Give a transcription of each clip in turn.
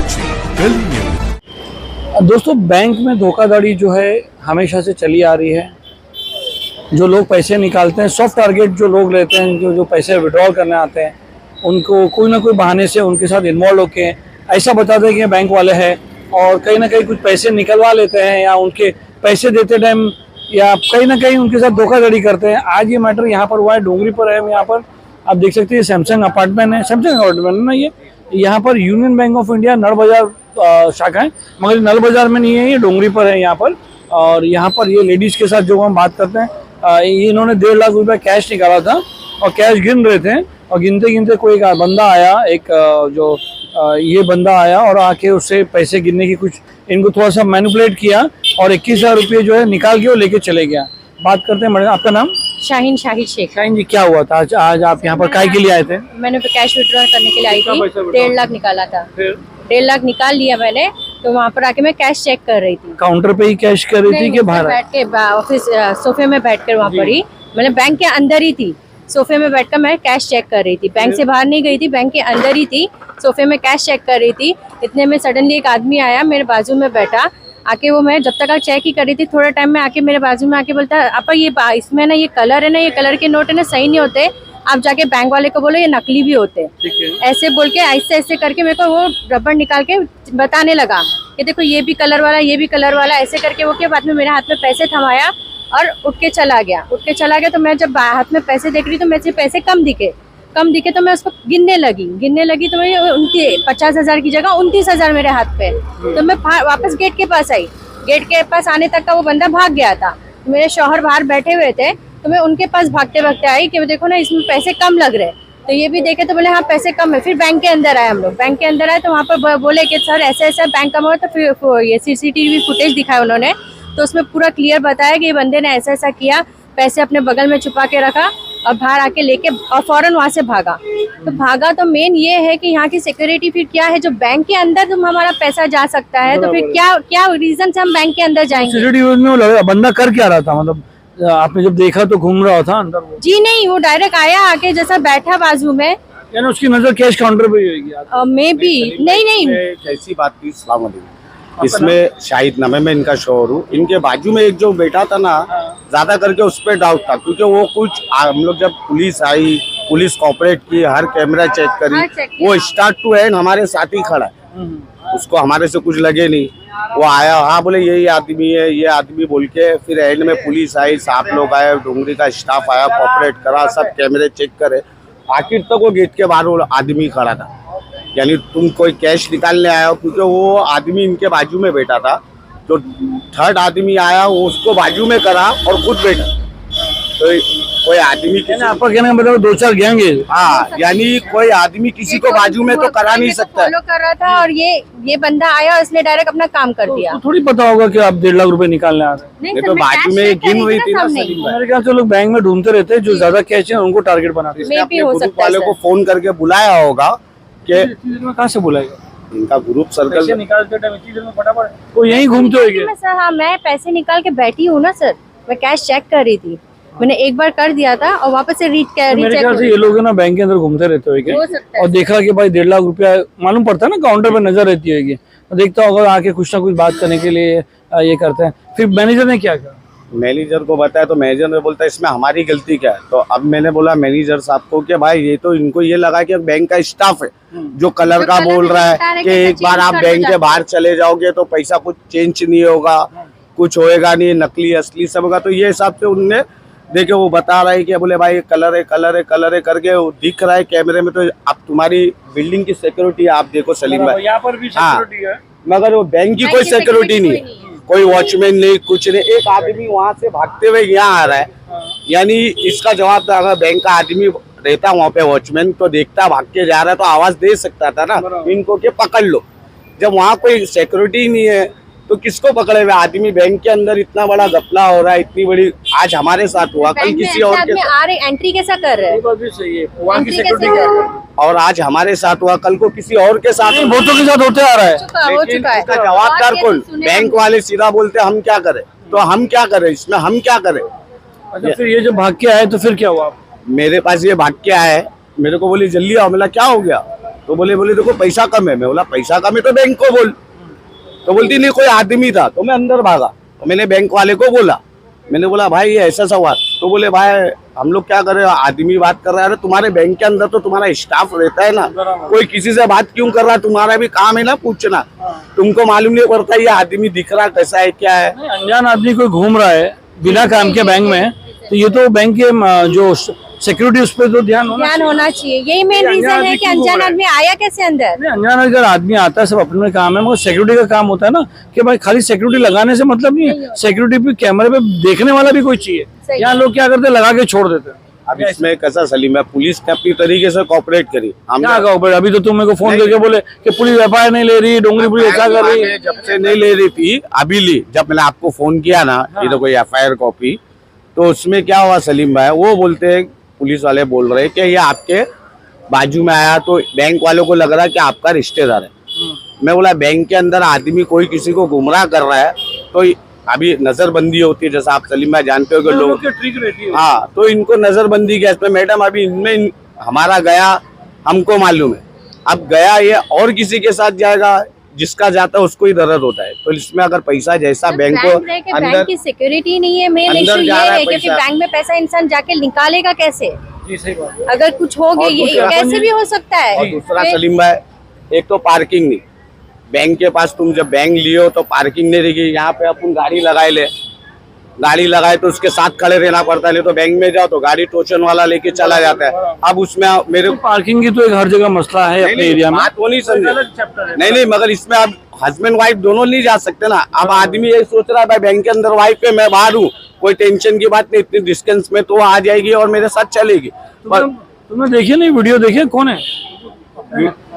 Delhi news. दोस्तों, bank में धोखाधड़ी जो है हमेशा से चली आ रही है। जो लोग पैसे निकालते हैं, सॉफ्ट टारगेट जो लोग लेते हैं, जो पैसे विड्रॉल करने आते हैं, उनको कोई ना कोई बहाने से उनके साथ इन्वॉल्व होके ऐसा बताते हैं कि बैंक वाले हैं और कहीं ना कहीं कुछ पैसे निकलवा लेते हैं या उनके पैसे देते टाइम या कहीं ना कहीं उनके साथ धोखाधड़ी करते हैं। आज ये मैटर यहाँ पर हुआ है, डोंगरी पर है। यहाँ पर आप देख सकते हैं सैमसंग अपार्टमेंट है, सैमसंग अपार्टमेंट है ना ये। यहाँ पर यूनियन बैंक ऑफ इंडिया नड़ बाजार शाखा है, मगर नड़ बाजार में नहीं है, ये डोंगरी पर है यहाँ पर। और यहाँ पर ये लेडीज के साथ जो हम बात करते हैं, इन्होंने 1.5 लाख रुपए कैश निकाला था और कैश गिन रहे थे और गिनते गिनते कोई एक बंदा आया, ये बंदा आया और आके उससे पैसे गिनने की कुछ इनको थोड़ा सा मैनिपुलेट किया और 21,000 रुपये जो है निकाल के वो लेके चले गया। बात करते हैं मैडम, आपका नाम? शाहीन शेख। शाहीन जी, क्या हुआ था आज आप यहाँ पर काय के लिए आए थे? मैंने कैश विड्रॉ करने के लिए आई थी। 1.5 लाख निकाला था। 1.5 लाख निकाल लिया मैंने, तो वहाँ पर आके मैं कैश चेक कर रही थी। काउंटर पे ही कैश कर रही थी कि बाहर बैठ के ऑफिस सोफे में बैठकर वहाँ पर ही, मैंने बैंक के अंदर ही थी, सोफे में बैठकर मैं कैश चेक कर रही थी। बैंक से बाहर नहीं गई थी, बैंक के अंदर ही थी, सोफे में कैश चेक कर रही थी। इतने में सडनली एक आदमी आया, मेरे बाजू में बैठा, आके वो मैं जब तक चेक ही कर रही थी, थोड़ा टाइम में आके मेरे बाजू में आके बोलता, आपा ये इसमें ना ये कलर है ना, ये कलर के नोट है ना सही नहीं होते, आप जाके बैंक वाले को बोलो ये नकली भी होते हैं। ऐसे बोल के ऐसे ऐसे करके मेरे को वो रबड़ निकाल के बताने लगा कि देखो ये भी कलर वाला, ये भी कलर वाला, ऐसे करके वो क्या बाद में मेरे हाथ में पैसे थमाया और उठ के चला गया। तो मैं जब हाथ में पैसे देख रही तो मेरे से पैसे कम दिखे तो मैं उसको गिनने लगी तो मैं 50,000 की जगह 29,000 मेरे हाथ पे। तो मैं वापस गेट के पास आई, गेट के पास आने तक का वो बंदा भाग गया था। मेरे शौहर बाहर बैठे हुए थे, तो मैं उनके पास भागते आई कि देखो ना इसमें पैसे कम लग रहे। तो ये भी देखे तो बोले हाँ पैसे कम है। फिर बैंक के अंदर आए हम लोग, बैंक के अंदर आए तो वहाँ पर बोले कि सर ऐसा ऐसा बैंक कम हुआ। तो फिर ये CCTV फुटेज दिखाया उन्होंने, तो उसमें पूरा क्लियर बताया कि ये बंदे ने ऐसा ऐसा किया, पैसे अपने बगल में छुपा के रखा और बाहर आके लेके और फौरन वहाँ से भागा। तो मेन ये है कि यहाँ की सिक्योरिटी फिर क्या है, जो बैंक के अंदर तुम हमारा पैसा जा सकता है, तो फिर क्या रीजन से हम बैंक के अंदर जाएंगे? सीसीटीवी में बंदा कर क्या रहा था, मतलब आपने जब देखा तो घूम रहा था अंदर वो? जी नहीं, वो डायरेक्ट आया, आके जैसा बैठा बाजू में, यानी उसकी नजर कैश काउंटर पे ही होगी। मे बी नहीं। ऐसी बात थी। सलाम अलैकुम। इसमें शाहिद नाम है, मैं इनका शोहर हूँ। इनके बाजू में एक जो बैठा था ना, ज्यादा करके उस पर डाउट था, क्योंकि वो कुछ हम लोग जब पुलिस आई, पुलिस कोऑपरेट की, हर कैमरा चेक करी, वो स्टार्ट टू एंड हमारे साथ ही खड़ा है, उसको हमारे से कुछ लगे नहीं। वो आया, हाँ बोले यही आदमी है, ये आदमी बोल के। फिर एंड में पुलिस आई, साहब लोग आए, डोंगरी का स्टाफ आया, कोऑपरेट करा, सब कैमरे चेक करे, आखिर तक वो गेट के बाहर वो आदमी खड़ा था। यानी तुम कोई कैश निकालने आया हो, क्योंकि वो आदमी इनके बाजू में बैठा था। जो थर्ड आदमी आया वो उसको बाजू में करा और खुद बैठा। तो कोई आदमी आपका कहने का मतलब 2-4 गैंग है। हाँ, यानी कोई आदमी किसी को बाजू में तो करा नहीं सकता। फॉलो कर रहा था और ये बंदा आया और इसने डायरेक्ट अपना काम कर दिया। तो थोड़ी पता होगा कि आप 1.5 लाख रुपए निकालने आ रहे हैं। तो बाजू में गिन हुई थी ना सलीम भाई। मेरे ख्याल से लोग बैंक में ढूंढते रहते हैं, जो ज्यादा कैश है उनको टारगेट बनाते हैं। अपने ग्रुप वाले को फोन करके बुलाया होगा कि कहाँ से बुलाएगा? इनका ग्रुप सर्कल निकालते टाइम इतनी देर में फटाफट वो यहीं घूमते होंगे। सर हाँ, मैं पैसे निकाल के बैठी हूँ ना सर, मैं कैश चेक कर रही थी, मैंने एक बार कर दिया था और वापस से मेरे ख्याल से ये लोग ना बैंक के अंदर घूमते रहते होंगे और देखा कि भाई 1.5 लाख रुपया मालूम पड़ता है ना, काउंटर पे नजर रहती होगी, तो देखता होगा आके कुछ ना कुछ बात करने के लिए ये करते हैं। फिर मैनेजर ने क्या किया? मैनेजर को बताया तो मैनेजर ने बोलता है इसमें हमारी गलती क्या है। तो अब मैंने बोला मैनेजर साहब को कि भाई ये तो इनको ये लगा कि बैंक का स्टाफ है जो कलर का बोल रहा है कि एक बार आप बैंक के बाहर चले जाओगे तो पैसा कुछ चेंज नहीं होगा, कुछ होएगा नहीं, नकली असली सब होगा। तो ये हिसाब से उनने देखे, वो बता रहा है कि बोले भाई कलर है करके वो दिख रहा है कैमरे में। तो अब तुम्हारी बिल्डिंग की सिक्योरिटी आप देखो सलीम भाई, यहाँ पर भी सिक्योरिटी है, मगर वो बैंक की कोई सिक्योरिटी नहीं है, कोई वॉचमैन नहीं, कुछ नहीं। एक आदमी वहाँ से भागते हुए यहाँ आ रहा है, यानी इसका जवाब था अगर बैंक का आदमी रहता वहाँ पे वॉचमैन तो देखता भाग के जा रहा है तो आवाज दे सकता था ना इनको कि पकड़ लो। जब वहाँ कोई सिक्योरिटी नहीं है तो किसको पकड़े हुए? आदमी बैंक के अंदर इतना बड़ा घपला हो रहा है, इतनी बड़ी, आज हमारे साथ हुआ, कल किसी और के साथ एंट्री कैसा कर रहे हैं, और आज हमारे साथ हुआ, कल को किसी और के साथ, बहुतों के साथ होते आ रहा है। हो चुका है। इसका जवाबदार कौन? बैंक वाले सीधा बोलते हम क्या करें, तो हम क्या करें इसमें, हम क्या करें? अच्छा, फिर ये जो भाग के आए तो फिर क्या हुआ? मेरे पास ये भाग के आए, मेरे को बोली जल्दी आओ। बोला क्या हो गया? तो बोले देखो पैसा कम है। मैं बोला पैसा कम है तो बैंक को बोल। तो बोलती नहीं कोई आदमी था। तो मैं अंदर भागा, तो मैंने बैंक वाले को बोला, मैंने बोला भाई ये ऐसा हुआ। तो बोले भाई हम लोग क्या कर रहे हो, आदमी बात कर रहा है। तुम्हारे बैंक के अंदर तो तुम्हारा स्टाफ रहता है ना, कोई किसी से बात क्यों कर रहा है, तुम्हारा भी काम है ना पूछना। तुमको मालूम नहीं पड़ता ये आदमी दिख रहा कैसा है क्या है। अनजान आदमी कोई घूम रहा है बिना काम के बैंक में, तो ये तो बैंक के जो सिक्योरिटी उस पर तो ध्यान होना चाहिए। यही मेन रीजन है कि अनजान आदमी आया कैसे अंदर। नहीं, अनजान अगर आदमी आता है सब अपने काम है, मगर सिक्योरिटी का काम होता है ना कि भाई खाली सिक्योरिटी लगाने से मतलब नहीं है, सिक्योरिटी पे कैमरे पे देखने वाला भी कोई चाहिए। यहाँ लोग क्या करते हैं, लगा के छोड़ देते हैं। अब इसमें कैसा सलीम है, पुलिस ने अपनी तरीके से कोऑपरेट करी। क्या कॉपरेट, अभी तो तुम मेरे को फोन करके बोले कि पुलिस एफआईआर नहीं ले रही, डोंगरी पुलिस ऐसा कर रही है। जब से नहीं ले रही थी अभी ली, जब मैंने आपको फोन किया ना ये तो कोई एफआईआर कॉपी, तो उसमें क्या हुआ सलीम भाई, वो बोलते हैं पुलिस वाले बोल रहे हैं कि ये आपके बाजू में आया तो बैंक वालों को लग रहा है कि आपका रिश्तेदार है। मैं बोला बैंक के अंदर आदमी कोई किसी को गुमराह कर रहा है तो अभी नजरबंदी होती है, जैसा आप सलीम भाई जानते हो कि लोग ट्रिक रहती है। हाँ, तो इनको नजरबंदी क्या इसमें मैडम, अभी इनमें हमारा गया हमको मालूम है, अब गया ये और किसी के साथ जाएगा, जिसका जाता है उसको ही दर्द होता है। तो इसमें अगर पैसा जैसा बैंक को अंदर बैंक की सिक्योरिटी नहीं है, मेन इशू ये है कि बैंक में पैसा इंसान जाके निकालेगा कैसे। जी सही बात है। अगर कुछ हो गया ये कैसे भी हो सकता है। और दूसरा सलीम भाई, एक तो पार्किंग नहीं, बैंक के पास तुम जब बैंक लिए हो तो पार्किंग नहीं रहेगी। यहाँ पे अपन गाड़ी लगाए तो उसके साथ खड़े रहना पड़ता है, नहीं तो बैंक में जाओ तो गाड़ी टोचन वाला लेके चला जाता है। अब उसमें मेरे पार्किंग की तो एक हर जगह मसला है अपने एरिया में, बात वो नहीं समझे। नहीं मगर इसमें अब हस्बैंड वाइफ दोनों नहीं जा सकते ना। अब आदमी यही सोच रहा है भाई बैंक के अंदर वाइफ है, मैं बाहर हूँ, कोई टेंशन की बात नहीं, इतनी डिस्टेंस में तो आ जाएगी और मेरे साथ चलेगी। तुमने देखिए नहीं वीडियो, देखिए कौन है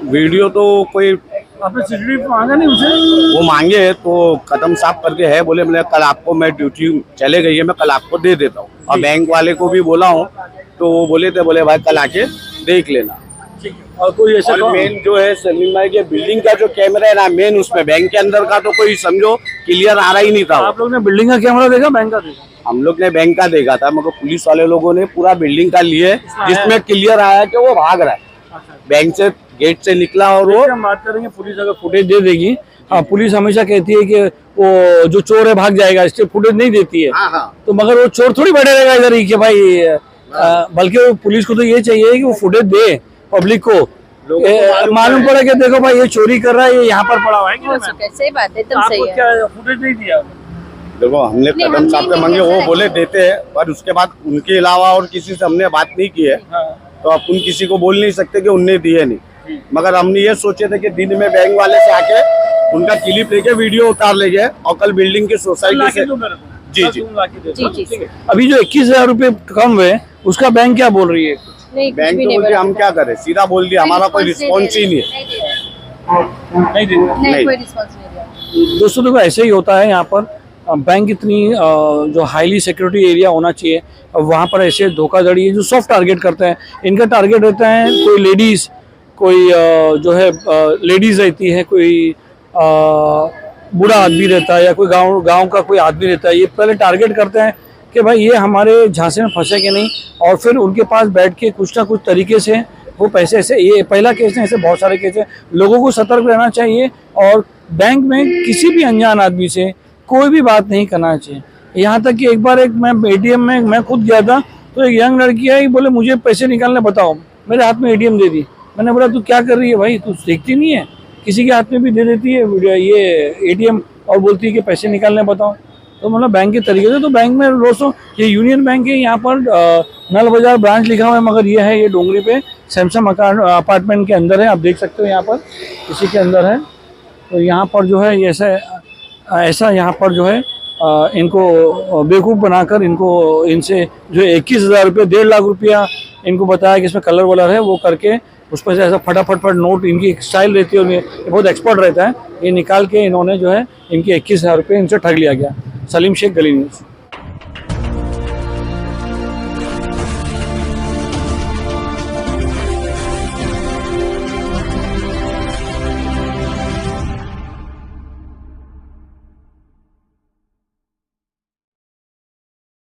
वीडियो तो कोई आपने सिक्योरिटी मांगा नहीं उसे, वो मांगे तो कदम साफ करके है, बोले मैंने कल आपको, मैं ड्यूटी चले गई है, मैं कल आपको दे देता हूँ। और बैंक वाले को भी बोला हूँ तो वो बोले भाई कल आके देख लेना। और कोई ऐसा मेन जो है सलीम भाई के बिल्डिंग का जो कैमरा है ना मेन, उसमें बैंक के अंदर का तो कोई समझो क्लियर आ रहा ही नहीं था। आप लोग ने बिल्डिंग का कैमरा देखा, बैंक का देखा? हम लोग ने बैंक का देखा था, मगर पुलिस वाले लोगों ने पूरा बिल्डिंग का लिए, जिसमें क्लियर आया कि वो भाग रहा है, बैंक से गेट से निकला। और वो हम बात करेंगे, पुलिस अगर फुटेज दे देगी, हाँ पुलिस हमेशा कहती है कि वो जो चोर है भाग जाएगा, इससे फुटेज नहीं देती है। तो मगर वो चोर थोड़ी बैठे रहेगा इधर ही कि भाई, बल्कि वो पुलिस को तो ये चाहिए कि वो फुटेज दे पब्लिक को, मालूम पड़ा कि देखो भाई ये चोरी कर रहा है, ये यहाँ पर पड़ा हुआ है। सही बात है, एकदम सही है। क्या फुटेज नहीं दिया? देखो हमने कदम साहब से मांगे, वो बोले देते हैं, पर उसके बाद उनके अलावा और किसी से हमने बात नहीं की है। तो अपन किसी को बोल नहीं सकते कि उनने दिए नहीं, मगर हमने ये सोचे थे कि दिन में बैंक वाले से आके उनका क्लिप लेके वीडियो उतार लेंगे और कल बिल्डिंग की सोसाइटी से जी। अभी जो 21,000 रुपए कम हुए उसका बैंक क्या बोल रही है? नहीं, बैंक तो बोल हम क्या करें, सीधा बोल दिया हमारा कोई रिस्पॉन्स ही नहीं है। नहीं कोई रिस्पॉन्स नहीं दिया। दोस्तों देखो ऐसे ही होता है यहाँ पर, बैंक इतनी जो हाईली सिक्योरिटी एरिया होना चाहिए, वहाँ पर ऐसे धोखाधड़ी है जो सॉफ्ट टारगेट करते हैं। इनका टारगेट रहता है कोई लेडीज़, कोई जो है लेडीज़ रहती है, कोई बूढ़ा आदमी रहता है, या कोई गांव का कोई आदमी रहता है। ये पहले टारगेट करते हैं कि भाई ये हमारे झांसे में फंसे कि नहीं, और फिर उनके पास बैठ के कुछ ना कुछ तरीके से वो पैसे, ऐसे ये पहला केस है, ऐसे बहुत सारे केस हैं। लोगों को सतर्क रहना चाहिए और बैंक में किसी भी अनजान आदमी से कोई भी बात नहीं करना चाहिए। यहाँ तक कि एक बार मैं एटीएम में मैं खुद गया था, तो एक यंग लड़की आई, बोले मुझे पैसे निकालने बताओ, मेरे हाथ में एटीएम दे दी। मैंने बोला तू क्या कर रही है भाई, तू देखती नहीं है, किसी के हाथ में भी दे देती है ये एटीएम और बोलती है कि पैसे निकालने बताओ। तो मतलब बैंक के तरीके से, तो बैंक में दोस्तों ये यूनियन बैंक है, यहाँ पर नल बाजार ब्रांच लिखा हुआ है, मगर ये है ये डोंगरी पे सैमसंग अपार्टमेंट के अंदर है। आप देख सकते हो यहाँ पर इसी के अंदर है। तो यहाँ पर जो है ऐसा यहाँ पर जो है इनको बेवकूफ़ बनाकर इनसे जो 21,000 रुपये, 1.5 लाख रुपया इनको बताया कि इसमें कलर वलर है, वो करके उस पर से ऐसा फटाफट नोट, इनकी एक स्टाइल रहती है, ये बहुत एक्सपर्ट रहता है, ये निकाल के इन्होंने जो है इनके 21,000 रुपये इनसे ठग लिया गया। सलीम शेख, गली न्यूज़।